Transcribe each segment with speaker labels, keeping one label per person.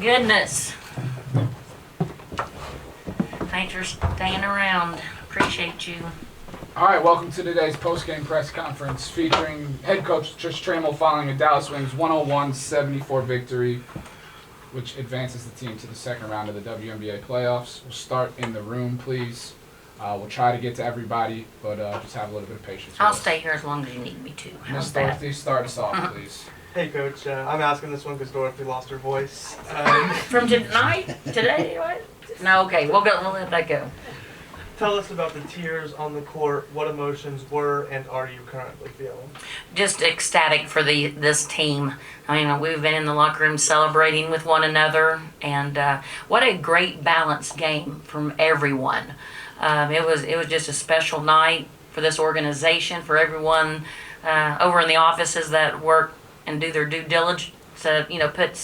Speaker 1: goodness. Thanks for staying around. Appreciate you.
Speaker 2: All right, welcome to today's post-game press conference featuring head coach Latricia Trammell following a Dallas Wings 101-74 victory, which advances the team to the second round of the WNBA playoffs. We'll start in the room, please. We'll try to get to everybody, but just have a little bit of patience with
Speaker 1: I'll
Speaker 2: us.
Speaker 1: stay here as long as you need me to. How's
Speaker 2: Miss
Speaker 1: that?
Speaker 2: Dorothy, start us off, please.
Speaker 3: Hey, Coach. I'm asking this one because Dorothy lost her voice.
Speaker 1: From tonight? Today? What? No, okay. We'll let that go.
Speaker 3: Tell us about the tears on the court. What emotions were and are you currently feeling?
Speaker 1: Just ecstatic for this team. I mean, we've been in the locker room celebrating with one another, and what a great balanced game from everyone. It was just a special night for this organization, for everyone over in the offices that work and do their due diligence to, put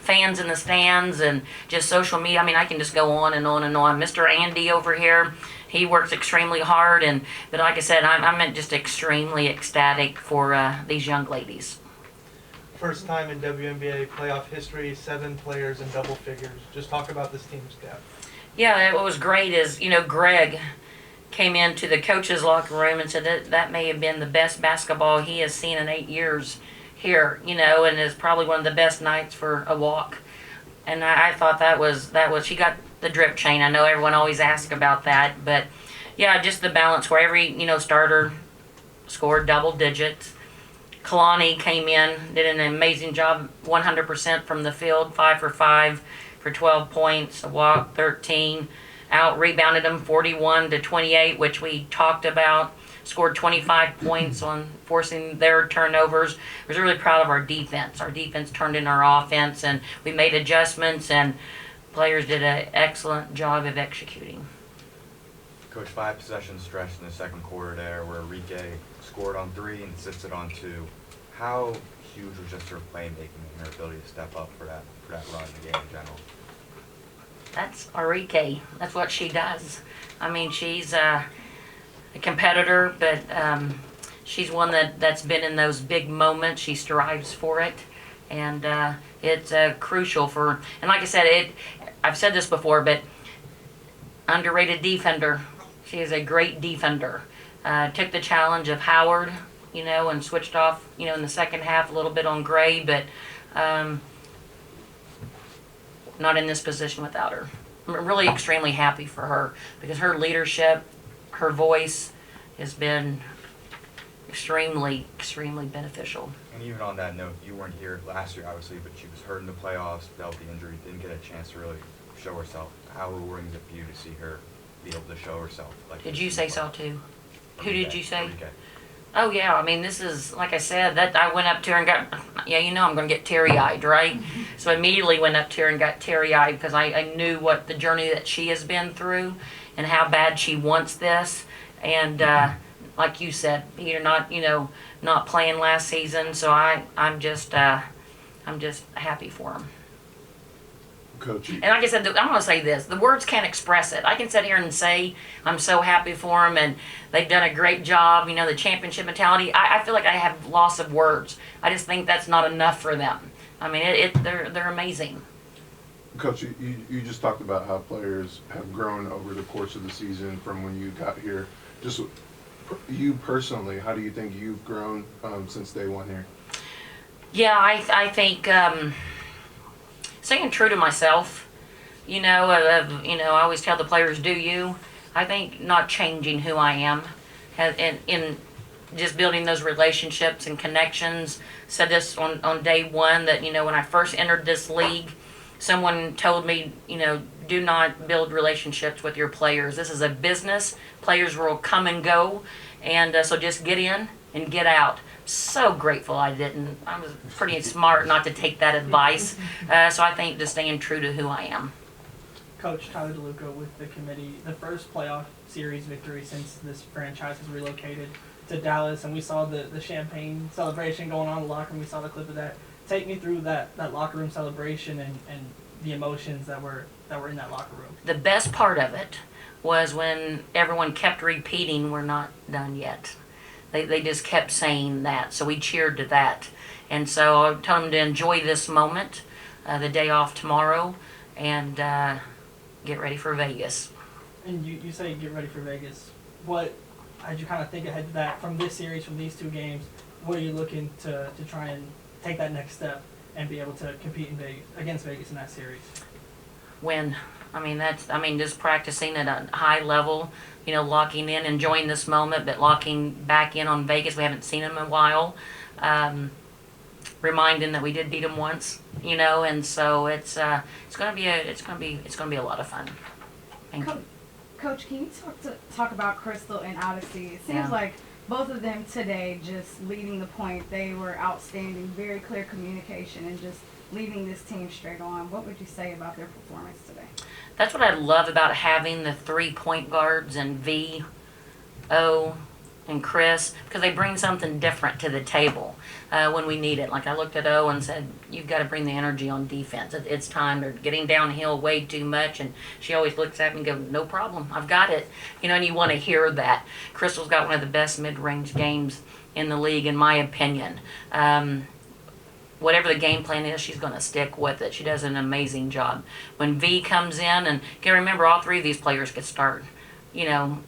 Speaker 1: fans in the stands and just social media. I mean, I can just go on and on and on. Mr. Andy over here, he works extremely hard, but like I said, I'm just extremely ecstatic for these young ladies.
Speaker 3: First time in WNBA playoff history, 7 players in double figures. Just talk about this team's depth.
Speaker 1: Yeah, what was great is, Greg came into the coach's locker room and said that may have been the best basketball he has seen in 8 years here, and is probably one of the best nights for a walk. And I thought that was she got the drip chain. I know everyone always asks about that, but yeah, just the balance where every starter scored double digits. Kalani came in, did an amazing job, 100% from the field, 5 for 5 for 12 points, a walk, 13. Out rebounded them 41-28, which we talked about. Scored 25 points on forcing their turnovers. I was really proud of our defense. Our defense turned in our offense, and we made adjustments, and players did an excellent job of executing.
Speaker 4: Coach, 5 possession stretch in the second quarter there where Enrique scored on 3 and assisted on 2. How huge was just her playmaking and her ability to step up for that run in the game in general?
Speaker 1: That's Enrique. That's what she does. I mean, she's a competitor, but she's one that's been in those big moments. She strives for it, and it's crucial for. And like I said, I've said this before, but underrated defender. She is a great defender. Took the challenge of Howard, and switched off, in the second half a little bit on Gray, but not in this position without her. I'm really extremely happy for her because her leadership, her voice has been extremely, extremely beneficial.
Speaker 4: And even on that note, you weren't here last year, obviously, but she was hurt in the playoffs, dealt the injury, didn't get a chance to really show herself. How rewarding is it for you to see her be able to show herself?
Speaker 1: Did you say so too? Who did you say?
Speaker 4: Enrique.
Speaker 1: Oh yeah, I mean this is, like I said, that I went up to her and got, I'm going to get teary-eyed, right? So I immediately went up to her and got teary-eyed because I knew what the journey that she has been through and how bad she wants this. And like you said, Peter, not playing last season, so I'm just happy for him.
Speaker 5: Coach.
Speaker 1: And like I said, I'm going to say this. The words can't express it. I can sit here and say I'm so happy for them, and they've done a great job, the championship mentality. I feel like I have loss of words. I just think that's not enough for them. I mean, they're amazing.
Speaker 5: Coach, you just talked about how players have grown over the course of the season from when you got here. Just you personally, how do you think you've grown since day one here?
Speaker 1: Yeah, I think staying true to myself. I always tell the players, do you? I think not changing who I am, in just building those relationships and connections. Said this on day one that when I first entered this league, someone told me do not build relationships with your players. This is a business. Players will come and go, and so just get in and get out. So grateful I didn't. I was pretty smart not to take that advice. So I think just staying true to who I am.
Speaker 6: Coach Tyler DeLuca with the committee, the first playoff series victory since this franchise has relocated to Dallas, and we saw the champagne celebration going on in the locker room. We saw the clip of that. Take me through that locker room celebration and the emotions that were in that locker room.
Speaker 1: The best part of it was when everyone kept repeating, "We're not done yet." They just kept saying that, so we cheered to that. And so I told them to enjoy this moment. the day off tomorrow and get ready for Vegas.
Speaker 6: And you say get ready for Vegas. What, as you kind of think ahead to that, from this series, from these 2 games, what are you looking to try and take that next step and be able to compete in Vegas, against Vegas in that series?
Speaker 1: Win. Just practicing at a high level, locking in, enjoying this moment, but locking back in on Vegas. We haven't seen them in a while. Reminding that we did beat them once, and so it's gonna be a lot of fun. Thank you.
Speaker 7: Coach, can you talk about Crystal and Odyssey? It seems like both of them today just leading the point. They were outstanding, very clear communication, and just leading this team straight on. What would you say about their performance today?
Speaker 1: That's what I love about having the 3 point guards and V, O, and Chris, because they bring something different to the table when we need it. Like I looked at O and said, you've got to bring the energy on defense. It's time. They're getting downhill way too much. And she always looks at me and goes, no problem. I've got it. And you want to hear that. Crystal's got one of the best mid-range games in the league, in my opinion. Whatever the game plan is, she's going to stick with it. She does an amazing job. When V comes in, and you can remember all 3 of these players could start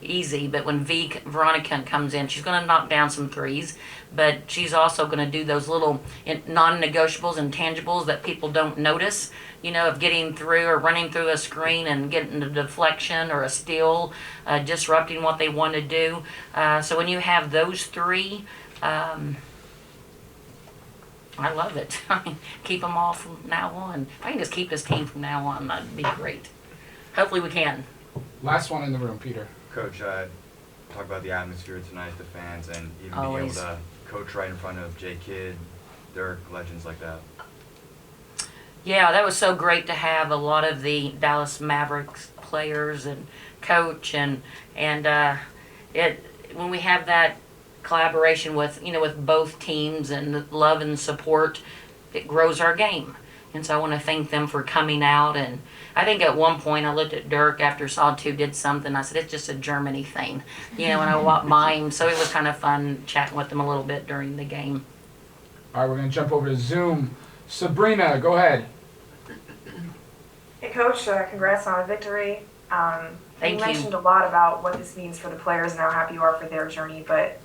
Speaker 1: easy, but when Veronica comes in, she's going to knock down some threes, but she's also going to do those little non-negotiables and tangibles that people don't notice, of getting through or running through a screen and getting a deflection or a steal, disrupting what they want to do. So when you have those 3, I love it. Keep them all from now on. If I can just keep this team from now on, that'd be great. Hopefully we can.
Speaker 2: Last one in the room, Peter.
Speaker 4: Coach, talk about the atmosphere tonight, the fans, and even
Speaker 1: Always.
Speaker 4: being able to coach right in front of Jay Kidd, Dirk, legends like that.
Speaker 1: Yeah, that was so great to have a lot of the Dallas Mavericks players and coach and it when we have that collaboration with with both teams and love and support, it grows our game. And so I want to thank them for coming out. And I think at one point I looked at Dirk after Saw 2 did something. I said, it's just a Germany thing, and I walked by him. So it was kind of fun chatting with them a little bit during the game.
Speaker 2: All right, we're going to jump over to Zoom. Sabrina, go ahead.
Speaker 8: Hey, Coach, congrats on a victory.
Speaker 1: Thank
Speaker 8: you
Speaker 1: you.
Speaker 8: mentioned a lot about what this means for the players and how happy you are for their journey, but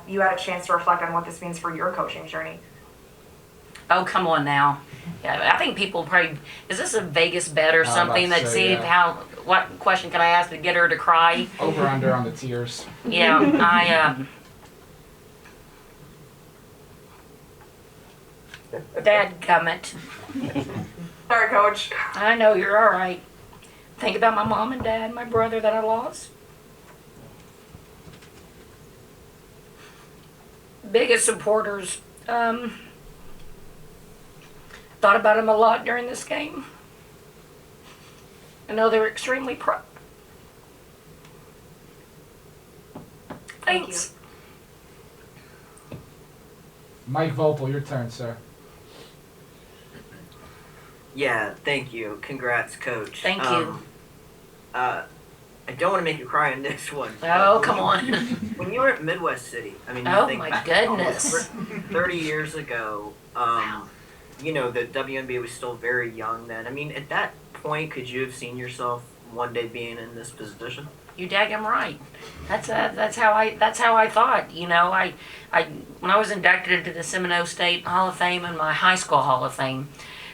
Speaker 8: you had a chance to reflect on what this means for your coaching journey.
Speaker 1: Oh, come on now. Yeah, I think people probably, is this a Vegas bet or
Speaker 2: I was
Speaker 1: something
Speaker 2: about to
Speaker 1: that
Speaker 2: say,
Speaker 1: see
Speaker 2: yeah.
Speaker 1: what question can I ask to get her to cry?
Speaker 2: Over under on the tears.
Speaker 1: Yeah, dadgummit.
Speaker 8: Sorry, Coach.
Speaker 1: I know, you're all right. Think about my mom and dad, my brother that I lost. Biggest supporters. Thought about them a lot during this game. I know they're extremely proud.
Speaker 8: Thank
Speaker 1: Thanks.
Speaker 2: Mike Vopel, your turn, sir.
Speaker 9: Yeah, thank you. Congrats, Coach.
Speaker 1: Thank you.
Speaker 9: I don't want to make you cry on this one.
Speaker 1: Oh, come on.
Speaker 9: When you were at Midwest City, I mean, you
Speaker 1: Oh
Speaker 9: think
Speaker 1: my
Speaker 9: back
Speaker 1: goodness.
Speaker 9: 30 years ago, the WNBA was still very young then. I mean, at that point, could you have seen yourself one day being in this position?
Speaker 1: You daggum right. That's how I thought. I when I was inducted into the Seminole State Hall of Fame and my high school Hall of Fame,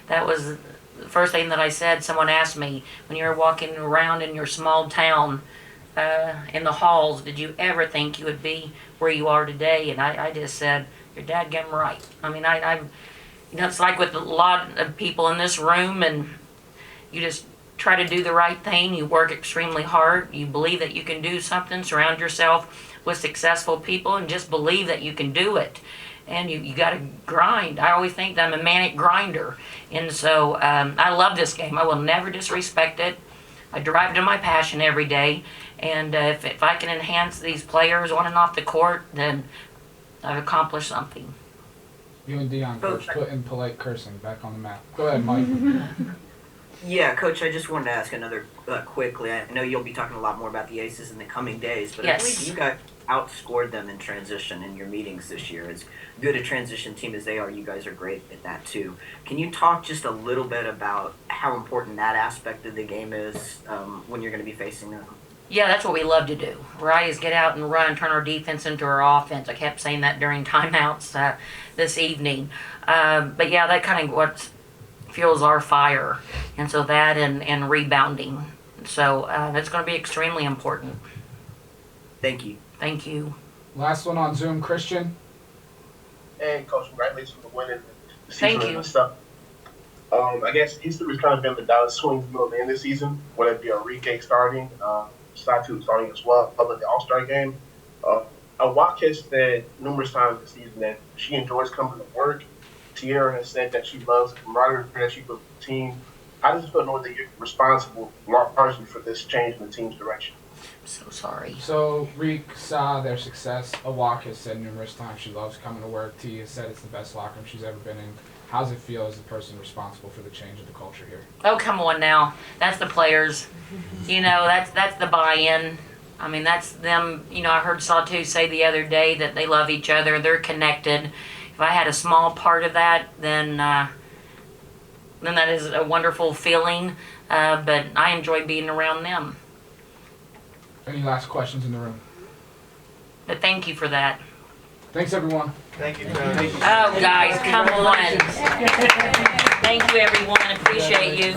Speaker 1: that was the first thing that I said. Someone asked me, when you were walking around in your small town in the halls, did you ever think you would be where you are today? And I just said, you're daggum right. I mean, it's like with a lot of people in this room, and you just try to do the right thing. You work extremely hard. You believe that you can do something. Surround yourself with successful people and just believe that you can do it. And you got to grind. I always think that I'm a manic grinder. And so I love this game. I will never disrespect it. I drive to my passion every day. And if I can enhance these players on and off the court, then I've accomplished something.
Speaker 2: You and Dion, Coach, put in polite cursing back on the map. Go ahead, Mike.
Speaker 9: Yeah, Coach, I just wanted to ask another quickly. I know you'll be talking a lot more about the Aces in the coming days, but
Speaker 1: Yes.
Speaker 9: I believe outscored them in transition in your meetings this year. As good a transition team as they are, you guys are great at that too. Can you talk just a little bit about how important that aspect of the game is when you're going to be facing them?
Speaker 1: Yeah, that's what we love to do, right? Is get out and run, turn our defense into our offense. I kept saying that during timeouts this evening. But yeah, that kind of what fuels our fire. And so that and rebounding. So that's going to be extremely important.
Speaker 9: Thank you.
Speaker 1: Thank you.
Speaker 2: Last one on Zoom, Christian.
Speaker 10: And Coach, congratulations on winning the season
Speaker 1: Thank you.
Speaker 10: and stuff. I guess history has kind of been the Dallas Swings middle of the end of the season, whether it be Enrique starting, Satu starting as well, other than the All-Star game. Awak has said numerous times this season that she enjoys coming to work. Tierra has said that she loves the camaraderie that she built with the team. I just feel know that you're responsible largely for this change in the team's direction.
Speaker 1: I'm so sorry.
Speaker 2: So Reek saw their success. Awak has said numerous times she loves coming to work. T has said it's the best locker room she's ever been in. How does it feel as the person responsible for the change of the culture here?
Speaker 1: Oh, come on now. That's the players. You know, that's the buy-in. I mean, that's them. You know, I heard Satu say the other day that they love each other. They're connected. If I had a small part of that, then that is a wonderful feeling. But I enjoy being around them.
Speaker 2: Any last questions in the room?
Speaker 1: But thank you for that.
Speaker 2: Thanks, everyone.
Speaker 3: Thank you, Coach.
Speaker 1: Oh, guys, come on. Thank you, everyone. Appreciate you.